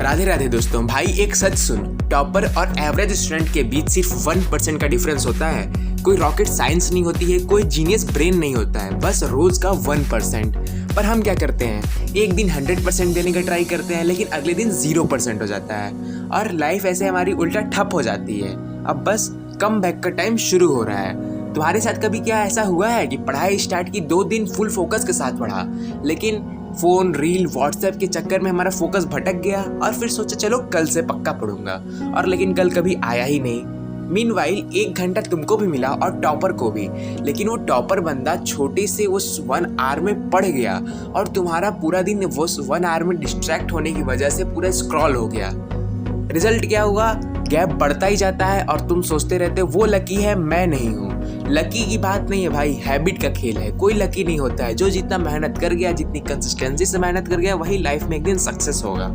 राधे राधे दोस्तों। भाई एक सच सुन, टॉपर और एवरेज स्टूडेंट के बीच सिर्फ 1% का डिफरेंस होता है। कोई रॉकेट साइंस नहीं होती है, कोई जीनियस ब्रेन नहीं होता है, बस रोज का 1%। पर हम क्या करते हैं, एक दिन 100% देने का ट्राई करते हैं, लेकिन अगले दिन 0% हो जाता है और लाइफ ऐसे हमारी उल्टा ठप हो जाती है। अब बस कम बैक का टाइम शुरू हो रहा है। तुम्हारे साथ कभी क्या ऐसा हुआ है कि पढ़ाई स्टार्ट की 2 दिन फुल फोकस के साथ पढ़ा, लेकिन फ़ोन, रील, व्हाट्सएप के चक्कर में हमारा फोकस भटक गया और फिर सोचा चलो कल से पक्का पढ़ूंगा, और लेकिन कल कभी आया ही नहीं। मीनवाइल 1 घंटा तुमको भी मिला और टॉपर को भी, लेकिन वो टॉपर बंदा छोटे से उस 1 आवर में पढ़ गया और तुम्हारा पूरा दिन वो 1 आवर में डिस्ट्रैक्ट होने की वजह से पूरा स्क्रॉल हो गया। रिजल्ट क्या हुआ, गैप बढ़ता ही जाता है और तुम सोचते रहते हो वो लकी है, मैं नहीं हूँ। लकी की बात नहीं है भाई, हैबिट का खेल है। कोई लकी नहीं होता है, जो जितना मेहनत कर गया, जितनी कंसिस्टेंसी से मेहनत कर गया, वही लाइफ में एक दिन सक्सेस होगा।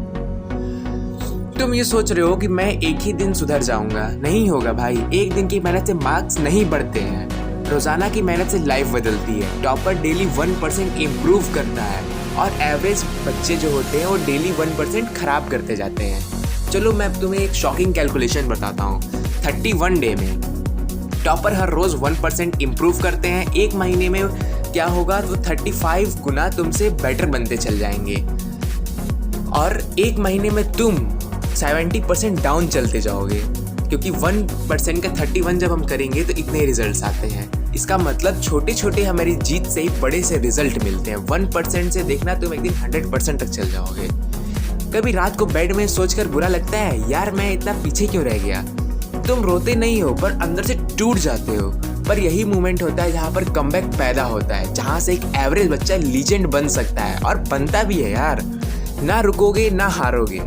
तुम ये सोच रहे हो कि मैं एक ही दिन सुधर जाऊंगा, नहीं होगा भाई। एक दिन की मेहनत से मार्क्स नहीं बढ़ते हैं, रोजाना की मेहनत से लाइफ बदलती है। टॉपर डेली 1% इम्प्रूव करता है और एवरेज बच्चे जो होते हैं वो डेली 1% खराब करते जाते हैं। चलो मैं तुम्हें एक शॉकिंग कैलकुलेशन बताता हूँ। 31 डे में टॉपर हर रोज 1% इम्प्रूव करते हैं। 1 महीने में क्या होगा, तो 35 गुना तुमसे बेटर बनते चल जाएंगे और 1 महीने में तुम 70% डाउन चलते जाओगे, क्योंकि 1% का 31 जब हम करेंगे तो इतने रिजल्ट्स आते हैं। इसका मतलब छोटे छोटे हमारी जीत से ही बड़े से रिजल्ट मिलते हैं। 1% से देखना तुम एक दिन 100% तक चल जाओगे। कभी रात को बेड में सोचकर बुरा लगता है, यार मैं इतना पीछे क्यों रह गया। तुम रोते नहीं हो पर अंदर से टूट जाते हो। पर यही मोमेंट होता है जहाँ पर कमबैक पैदा होता है, जहाँ से एक एवरेज बच्चा लीजेंड बन सकता है और बनता भी है यार। ना रुकोगे ना हारोगे।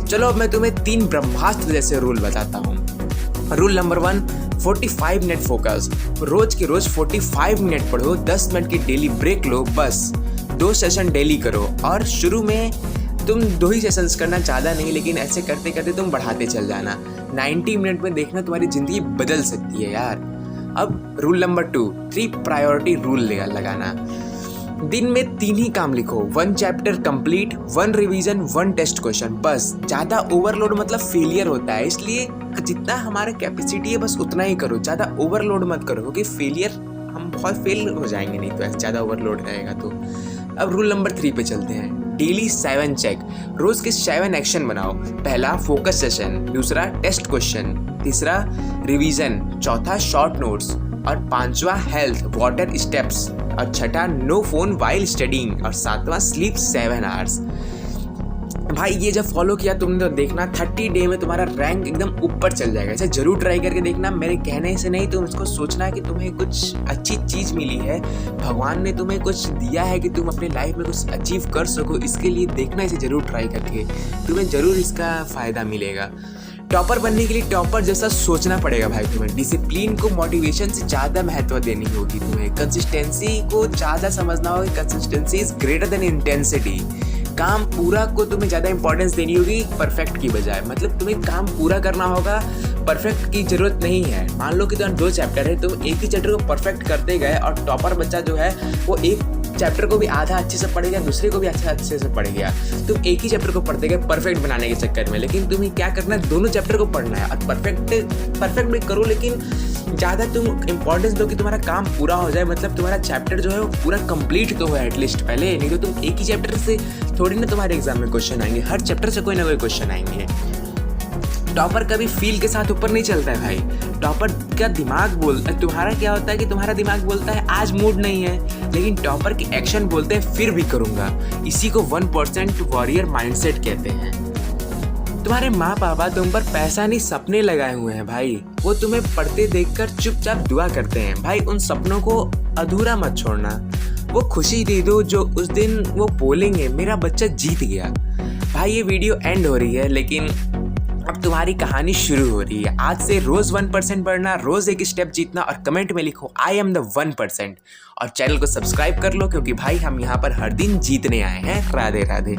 चलो अब मैं तुम्हें 3 ब्रह्मास्त्र जैसे रूल बताता हूँ। Rule number 1, 45 minute focus. रोज के रोज 45 मिनट पढ़ो, 10 मिनट की डेली ब्रेक लो, बस 2 सेशन डेली करो। और शुरू में तुम 2 ही सेशंस करना, ज़्यादा नहीं, लेकिन ऐसे करते करते तुम बढ़ाते चल जाना। 90 मिनट में देखना तुम्हारी ज़िंदगी बदल सकती है यार। अब रूल नंबर 2, 3 प्रायोरिटी रूल लगाना। दिन में 3 ही काम लिखो, 1 chapter complete, 1 revision, 1 test question, बस। ज़्यादा ओवरलोड मतलब फेलियर होता है, इसलिए जितना हमारा कैपेसिटी है बस उतना ही करो, ज़्यादा ओवरलोड मत करो, क्योंकि फेलियर हम बहुत फेल हो जाएंगे नहीं तो, ऐसे ज़्यादा ओवरलोड रहेगा तो। अब रूल नंबर 3 पे चलते हैं। डेली 7 चेक, रोज के 7 एक्शन बनाओ। पहला फोकस सेशन, दूसरा टेस्ट क्वेश्चन, तीसरा रिवीजन, चौथा शॉर्ट नोट्स और 5वां हेल्थ वाटर स्टेप्स और 6ठा नो फोन वाइल स्टडीइंग और 7वां स्लीप 7 आवर्स। भाई ये जब फॉलो किया तुमने तो देखना 30 डे में तुम्हारा रैंक एकदम ऊपर चल जाएगा। इसे जरूर ट्राई करके देखना, मेरे कहने से नहीं, तुम इसको सोचना है कि तुम्हें कुछ अच्छी चीज़ मिली है, भगवान ने तुम्हें कुछ दिया है कि तुम अपने लाइफ में कुछ अचीव कर सको। इसके लिए देखना, इसे जरूर ट्राई करके, तुम्हें जरूर इसका फ़ायदा मिलेगा। टॉपर बनने के लिए टॉपर जैसा सोचना पड़ेगा भाई तुम्हें। डिसिप्लिन को मोटिवेशन से ज़्यादा महत्व देनी होगी तुम्हें। कंसिस्टेंसी को ज़्यादा समझना होगा, consistency is greater than intensity. काम पूरा को तुम्हें ज़्यादा इंपॉर्टेंस देनी होगी परफेक्ट की बजाय। मतलब तुम्हें काम पूरा करना होगा, परफेक्ट की ज़रूरत नहीं है। मान लो कि तुम्हारे 2 चैप्टर है, तुम एक ही चैप्टर को परफेक्ट करते गए और टॉपर बच्चा जो है वो एक चैप्टर को भी आधा अच्छे से पढ़ गया, दूसरे को भी अच्छे से पढ़ गया। तुम एक ही चैप्टर को पढ़ते गए परफेक्ट बनाने के चक्कर में, लेकिन तुम्हें क्या करना है, दोनों चैप्टर को पढ़ना है और परफेक्ट भी करो, लेकिन ज़्यादा तुम इंपॉर्टेंस दो कि तुम्हारा काम पूरा हो जाए। मतलब तुम्हारा चैप्टर जो है वो पूरा कंप्लीट तो हो एटलीस्ट पहले, नहीं तो तुम एक ही चैप्टर से थोड़ी ना तुम्हारे एग्जाम में क्वेश्चन आएंगे, हर चैप्टर से कोई ना कोई क्वेश्चन आएंगे। टॉपर कभी फील के साथ ऊपर नहीं चलता है भाई। टॉपर का दिमाग बोलता है, तुम्हारा क्या होता है कि तुम्हारा दिमाग बोलता है आज मूड नहीं है, लेकिन टॉपर के एक्शन बोलते हैं फिर भी करूँगा। इसी को 1% वॉरियर माइंडसेट कहते हैं। तुम्हारे माँ पापा तुम पर पैसा नहीं सपने लगाए हुए हैं भाई। वो तुम्हें पढ़ते देखकर चुपचाप दुआ करते हैं भाई। उन सपनों को अधूरा मत छोड़ना। वो खुशी दे दो जो उस दिन वो बोलेंगे मेरा बच्चा जीत गया। भाई ये वीडियो एंड हो रही है, लेकिन अब तुम्हारी कहानी शुरू हो रही है। आज से रोज 1% पढ़ना, रोज एक स्टेप जीतना और कमेंट में लिखो आई एम द 1%। और चैनल को सब्सक्राइब कर लो, क्योंकि भाई हम यहाँ पर हर दिन जीतने आए हैं। राधे राधे।